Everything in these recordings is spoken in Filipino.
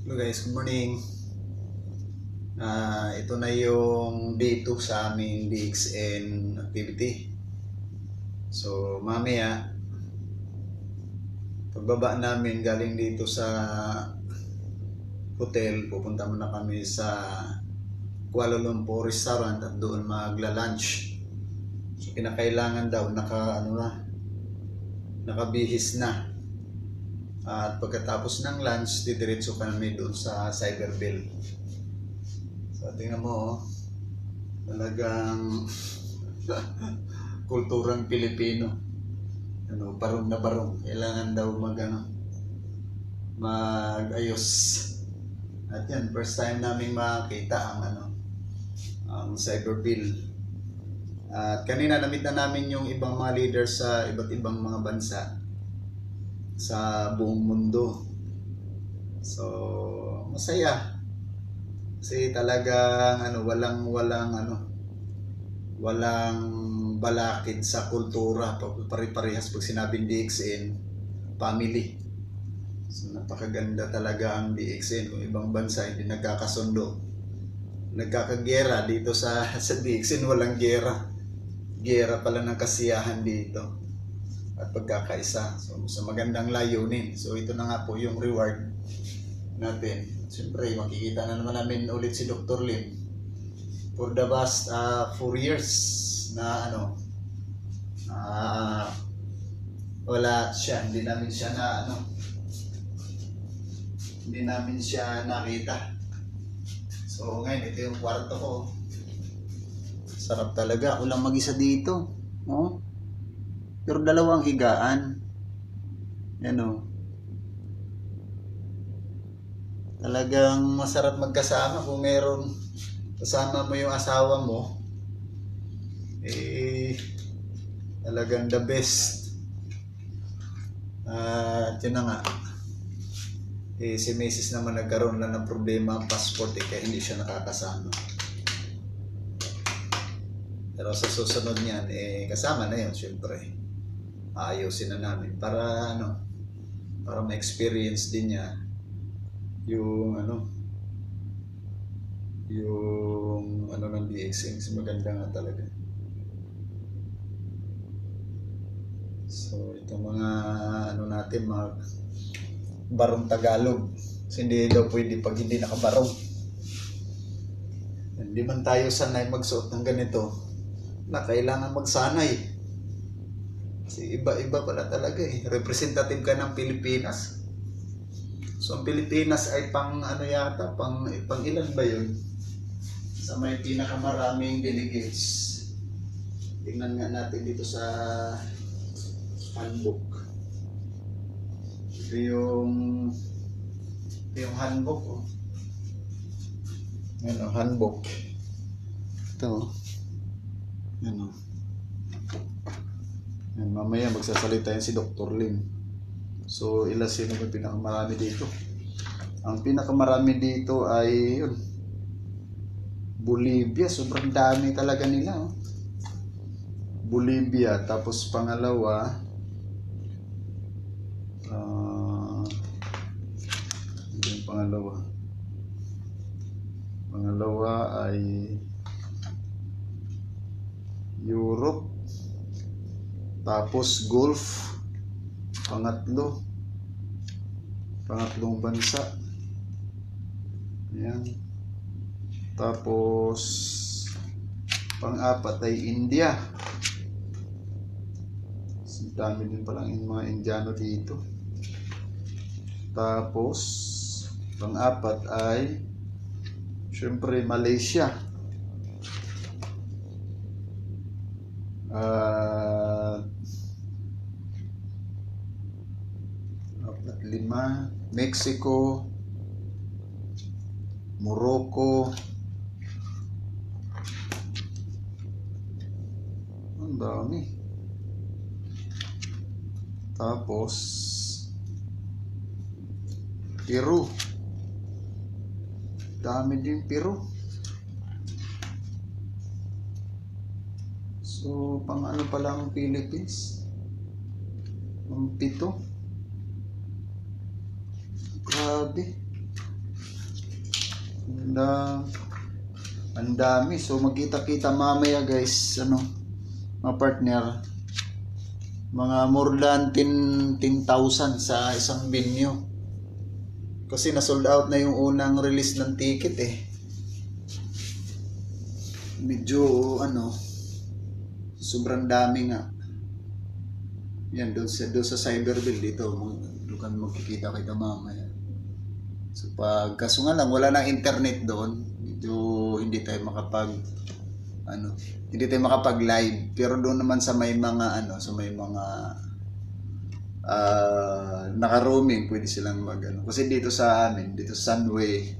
Hello guys, good morning. Ito na yung day 2 sa aming DXN activity. So mamaya, pagbaba namin galing dito sa hotel, pupunta muna kami sa Kuala Lumpur restaurant at doon magla-lunch. So kinakailangan daw nakabihis na. At pagkatapos ng lunch, didiretso kami doon sa Cyberbell. So tingnan mo, talagang kulturang Pilipino. Barong na barong. Kailangan daw mag-ayos. At yan, first time namin makita ang Cyberbell. At kanina namit na namin yung ibang mga leaders sa iba't ibang mga bansa sa buong mundo. So, masaya. Kasi talagang walang balakid sa kultura. Pare-parehas pag sinabing DXN, family. So, napakaganda talaga ang DXN. Kung ibang bansa hindi nagkakasundo, nagkakagera, dito sa DXN walang gera. Gera pala ng kasiyahan dito at pagkakaisa. So sa magandang layunin. So ito na nga po yung reward natin. Siyempre makikita na naman namin ulit si Dr. Lim for the past 4 years na wala siya. Hindi namin siya nakita. So ngayon ito yung kwarto ko. Sarap talaga. Ako lang mag-isa dito. Oh. Pero dalawang higaan. Talagang masarap magkasama kung meron kasama mo yung asawa mo. Talagang the best. At yun na nga. Si Mrs. naman nagkaroon lang ng problema ang passport kaya hindi siya nakakasama. Pero sa susunod niyan, kasama na yun, syempre. Ayusin na namin para ma-experience din niya yung ng DXN. Kasi maganda nga talaga. So itong mga natin, mga barong Tagalog. Kasi hindi daw pwede pag hindi nakabarong. Hindi man tayo sanay magsuot ng ganito na kailangan magsanay. Kasi iba pala talaga representative ka ng Pilipinas. So ang Pilipinas ay pang ilan ba yun? Sa may pinakamaraming delegates. Tingnan nga natin dito sa handbook. Ito yung handbook. Handbook. Ito. Mamaya magsasalita yan si Dr. Lim. So sino ba pinakamarami dito? Ang pinakamarami dito ay Bolivia. Sobrang dami talaga nila. Bolivia. Tapos pangalawa yung pangalawa ay Europe. Tapos Gulf, pangatlong bansa. Ayan. Tapos pang-apat ay India. Dami din palang mga Indiano dito. Tapos pang-apat ay syempre Malaysia. 5, Mexico, Morocco, ang dami. Tapos Peru, dami din Peru. So pang pala ang Philippines? Ang 7. Grabe. Ang dami. So magkita-kita mamaya guys, ano, mga partner. Mga more than 10,000 sa isang venue. Kasi na-sold out na yung unang release ng ticket eh. Medyo ano, sobrang dami nga. Yan, doon sa Cyberville dito. Doon kami magkikita-kita mamaya. So kaso nga lang, wala nang internet doon. Medyo hindi tayo makapag-live. Pero doon naman sa may mga naka-roaming, pwede silang Kasi dito sa amin, dito sa Sunway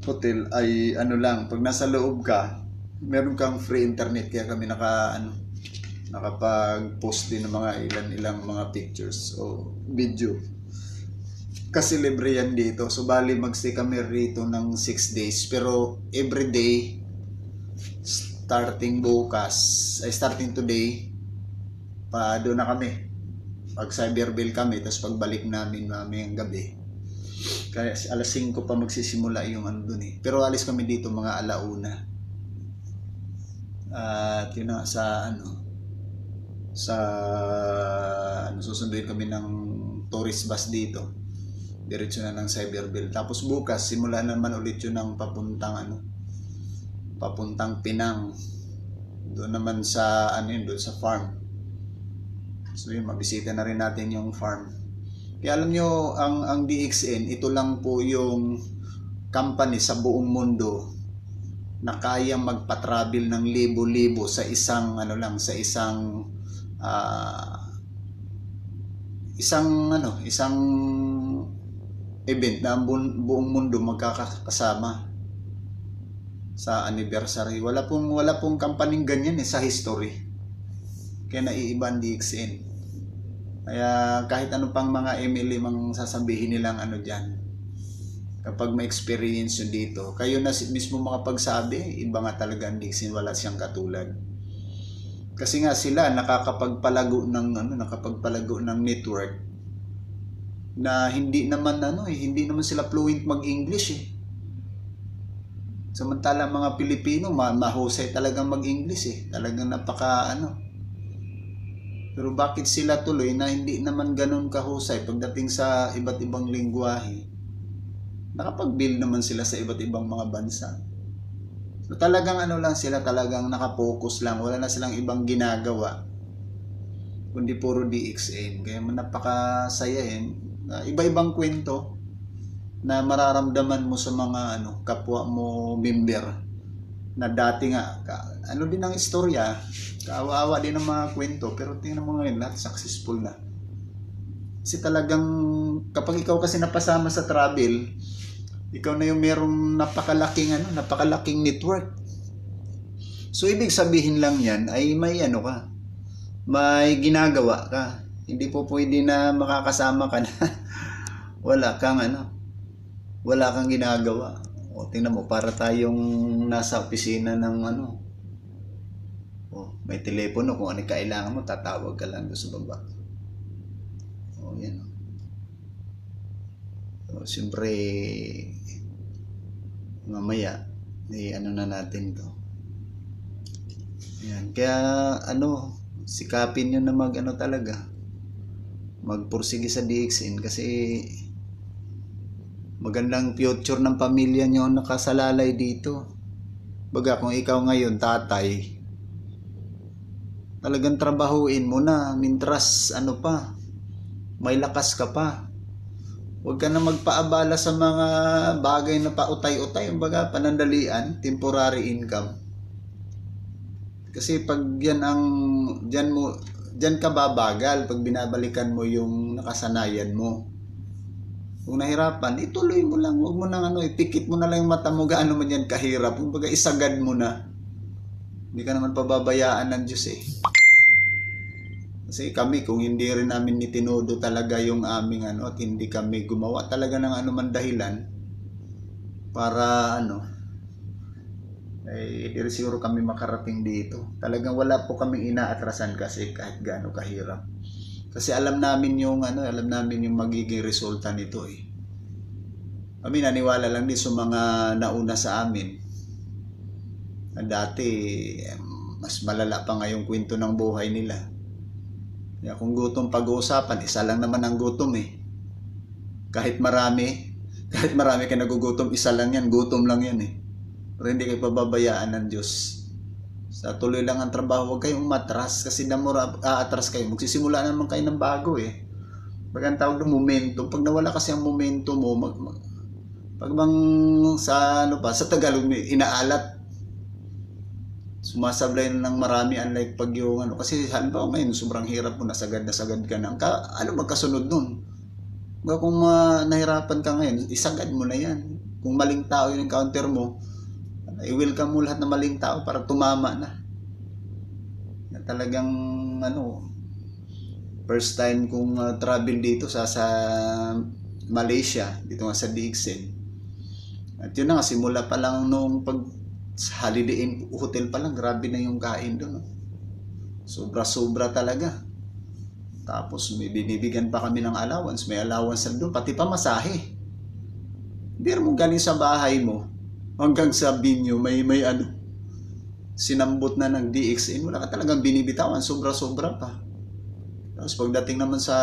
Hotel ay lang, pag nasa loob ka, meron kang free internet, kaya kami nakapag-post din ng mga ilang mga pictures o video. Kasi libre yan dito. So bali magstay kami rito ng 6 days. Pero every day, starting today, doon na kami. Pag Cyberville kami, tapos pagbalik namin mamayang gabi. Kaya alas 5 pa magsisimula yung doon eh. Pero alis kami dito mga 1:00. At yun na susunduin kami ng tourist bus dito. Diretso na ng Cyberville. Tapos bukas, simula naman ulit yun ng papuntang Pinang. Doon naman sa, doon sa farm. So yun, mabisita na rin natin yung farm. Kaya alam nyo, ang DXN, ito lang po yung company sa buong mundo na kayang magpa-travel ng libo-libo sa isang event na ang buong mundo magkakasama sa anniversary. Wala pong kampaning ganyan sa history. Kaya naiiba ang DXN. Kaya kahit ano pang mga MLA mang sasabihin nilang dyan, kapag may experience yun dito, kayo na mismo makapagsabi, iba nga talaga ang DXN, wala siyang katulad. Kasi nga sila nakakapagpalago ng network na hindi naman sila fluent mag-English eh. Samantala mga Pilipino mahusay talagang mag-English eh. Talagang Pero bakit sila tuloy na hindi naman ganun kahusay pagdating sa iba't ibang lingwahe? Nakapag-build naman sila sa iba't ibang mga bansa. So talagang sila talagang nakapokus lang. Wala na silang ibang ginagawa kundi puro DXN. Kaya napakasaya iba-ibang kwento na mararamdaman mo sa mga kapwa mo member na dati nga din ang istorya, kaawa-awa din ang mga kwento, pero tingnan mo ngayon lahat successful na. Kasi talagang kapag ikaw kasi napasama sa travel, ikaw na yung merong napakalaking network. So ibig sabihin lang yan ay may may ginagawa ka. Hindi po pwede na makakasama ka na wala kang ginagawa. O tingnan mo, para tayong nasa opisina ng may telepono, kung kailangan mo, tatawag ka lang doon sa baba. Yan. So, siyempre mamaya na natin to. Yan. Kaya sikapin nyo na talaga magpursige sa DXN kasi magandang future ng pamilya nyo nakasalalay dito. Baga kung ikaw ngayon tatay, talagang trabahuin mo na mintras may lakas ka pa. Huwag ka na magpaabala sa mga bagay na pautay-utay, baga panandalian, temporary income. Kasi pag diyan ka babagal pag binabalikan mo yung nakasanayan mo. Kung nahirapan, ituloy mo lang. Huwag mo nang ipikit mo na lang yung mata mo gaano man yan kahirap. Kumbaga isagad mo na. Hindi ka naman pababayaan ng Diyos eh. Kasi kami, kung hindi rin namin nitinodo talaga yung aming at hindi kami gumawa talaga ng anuman dahilan para hindi siguro kami makarating dito. Talagang wala po kami inaatrasan kasi kahit gaano kahirap. Kasi alam namin yung magiging resulta nito eh. Kami naniwala lang din sa mga nauna sa amin. Na dati, mas malala pa nga yung kwento ng buhay nila. Kaya kung gutom pag-uusapan, isa lang naman ang gutom eh. Kahit marami ka nagugutom, isa lang yan, gutom lang yan eh. Pero hindi kayo pababayaan ng Diyos. Sa tuloy lang ang trabaho, huwag kayong matras kasi aatras kayo. Magsisimula naman kayo ng bago eh. Pag ang tawag ng momentum, pag nawala kasi ang momentum mo, pag bang sa Tagalog, inaalat. Sumasablay na ng marami, unlike pag yung kasi halimbawa ngayon, sobrang hirap mo, nasagad ka na. Magkasunod nun? Kung nahirapan ka ngayon, isagad mo na yan. Kung maling tao yung encounter mo, i-welcome mo lahat ng maling tao para tumama na. Talagang first time kong travel dito sa Malaysia, dito nga sa DXN. At yun na nga, simula pa lang nung Holiday Inn hotel pa lang, grabe na yung kain doon. Sobra-sobra talaga. Tapos may binibigyan pa kami ng allowance, may allowance na doon, pati pa masahe. Hindi mo galing sa bahay mo, hanggang sa binyo, may sinambot na ng DXN, wala ka talagang binibitawan, sobra-sobra pa. Tapos pagdating naman sa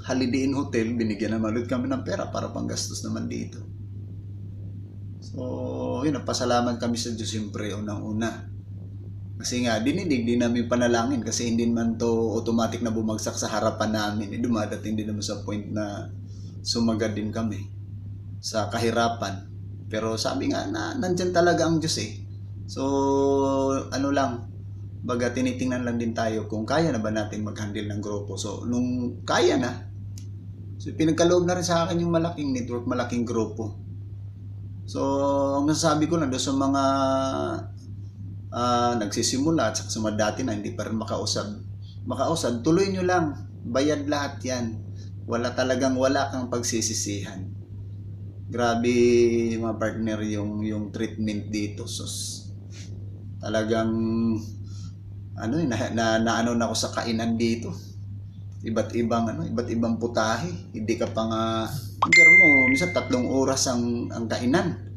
Holiday Inn Hotel, binigyan naman ulit kami ng pera para panggastos naman dito. So, yun, napasalamat kami sa Diyos siyempre, unang-una. Kasi nga, dinidig din namin panalangin kasi hindi man to automatic na bumagsak sa harapan namin. Dumadating din naman sa point na sumagad din kami sa kahirapan. Pero sabi nga na nandyan talaga ang Diyos eh. So, baga tinitingnan lang din tayo kung kaya na ba natin mag-handle ng grupo. So, nung kaya na, so pinagkaloob na rin sa akin yung malaking network, malaking grupo. So, ang nasasabi ko lang doon sa mga nagsisimula at sa mga dati na hindi pa rin makausad, tuloy nyo lang, bayad lahat yan. Wala kang pagsisisihan. Grabe mga partner yung treatment dito. So, talagang naano na ako sa kainan dito. Iba't ibang putahe. Hindi ka pa nga minsan 3 oras ang kainan.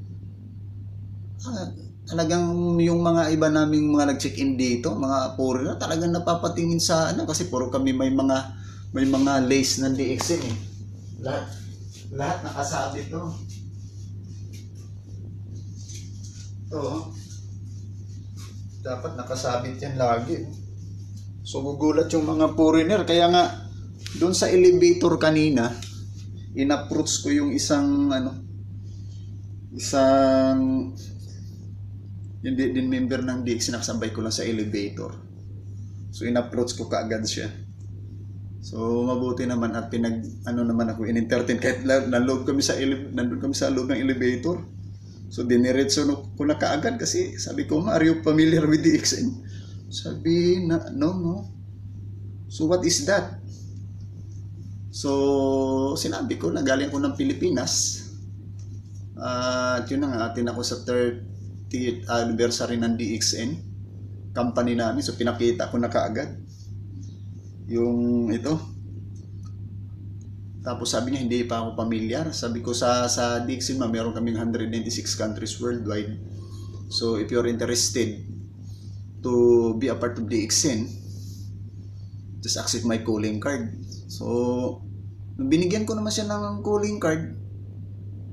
Talagang yung mga iba naming mga nag-check-in dito, mga puri na talagang napapatingin sa kasi puro kami may mga lace ng DXN eh. Lahat nakasabit to. Dapat nakasabit yan lagi. So gugulat yung mga foreigner. Kaya nga doon sa elevator kanina, in-approach ko yung isang hindi din member ng DXN, nakasabay ko lang sa elevator. So in-approach ko kaagad siya. So mabuti naman at naman ako in-entertain kahit nandun kami sa loob ng elevator. So diniretso ko na kaagad kasi sabi ko, are you familiar with DXN? Sabi na, no. So what is that? So sinabi ko na galing ako ng Pilipinas. At yun na nga, atin ako sa 30th anniversary ng DXN company namin. So pinakita ko na kaagad yung ito. Tapos sabi niya hindi pa ako pamilyar. Sabi ko sa DXN meron kaming 196 countries worldwide. So if you're interested to be a part of DXN, just accept my calling card. So nung binigyan ko naman siya ng calling card,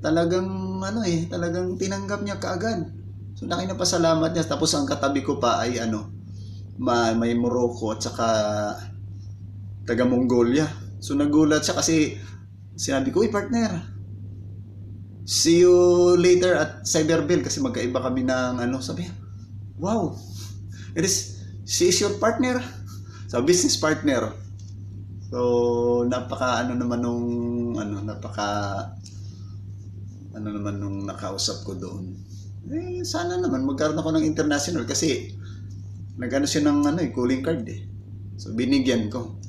talagang talagang tinanggap niya kaagad. So laki na pasalamat niya. Tapos ang katabi ko pa ay may Morocco at saka taga Mongolia. So nagulat siya kasi sinabi ko, partner, see you later at Cyberbell kasi magkaiba kami ng sabi niya, wow, she is your partner? So business partner. So napaka naman nung nakausap ko doon. Sana naman magkaroon ako ng international kasi siya ng calling card eh. So binigyan ko.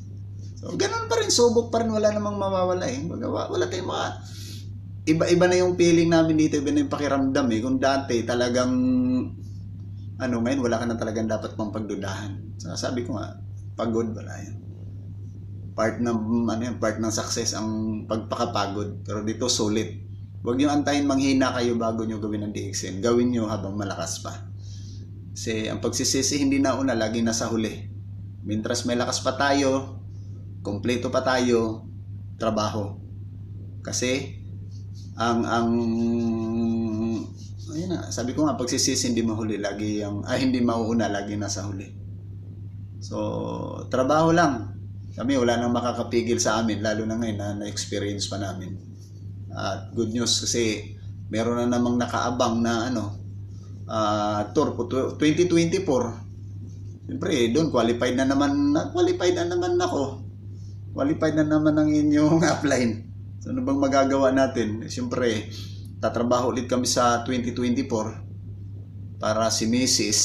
So ganun pa rin, subok pa rin, wala namang mawawala eh. Wala tayong iba-iba na yung feeling namin dito, iba na yung pakiramdam eh. Kung dati talagang ngayon wala ka na talagang dapat pang pagdudahan. So sabi ko nga, pagod wala yan. Part ng success ang pagpakapagod. Pero dito sulit. Huwag nyo antayin manghina kayo bago nyo gawin ang DXN. Gawin nyo habang malakas pa. Kasi ang pagsisisi hindi na una, lagi nasa huli. Mintras may lakas pa tayo, kompleto pa tayo, trabaho. Kasi ang ayun na, sabi ko nga, pagsisisi hindi mahuli, lagi hindi mauuna, lagi nasa huli. So, trabaho lang. Kami wala nang makakapigil sa amin, lalo na ngayon na na-experience pa namin. At good news kasi meron na namang nakaabang na tour po 2024. Siyempre, doon qualified na naman ako. Qualified na naman ang inyong upline. So ano bang magagawa natin? Siyempre, tatrabaho ulit kami sa 2024 para si Mrs.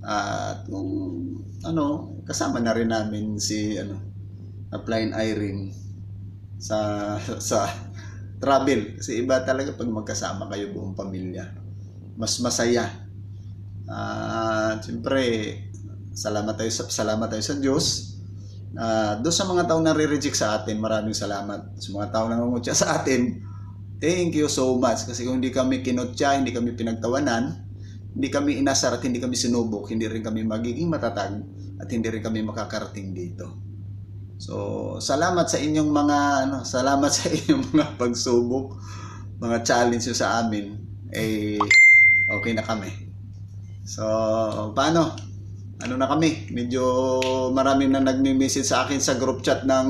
At kasama na rin namin si upline Irene sa travel. Kasi iba talaga pag magkasama kayo buong pamilya. Mas masaya. Siyempre, salamat tayo sa Diyos. Doon sa mga taong nare-reject sa atin, maraming salamat. Sa mga taong nangungutya sa atin, thank you so much. Kasi kung hindi kami kinutya, hindi kami pinagtawanan, hindi kami inasar at hindi kami sinubok, hindi rin kami magiging matatag at hindi rin kami makakarating dito. So, salamat sa inyong mga pagsubok, mga challenge nyo sa amin. Okay na kami. So, paano? Ano na kami? Medyo marami na nagme-message sa akin sa group chat ng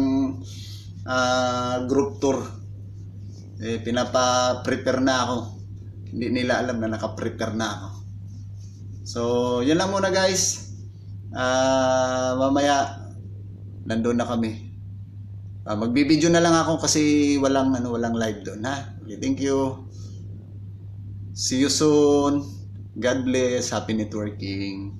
group tour. Pinapa-prepare na ako. Hindi nila alam na naka-prepare na ako. So, yun lang muna guys. Mamaya nandoon na kami. Magbibideo na lang ako kasi walang live doon, ha. Okay, thank you. See you soon. God bless. Happy networking.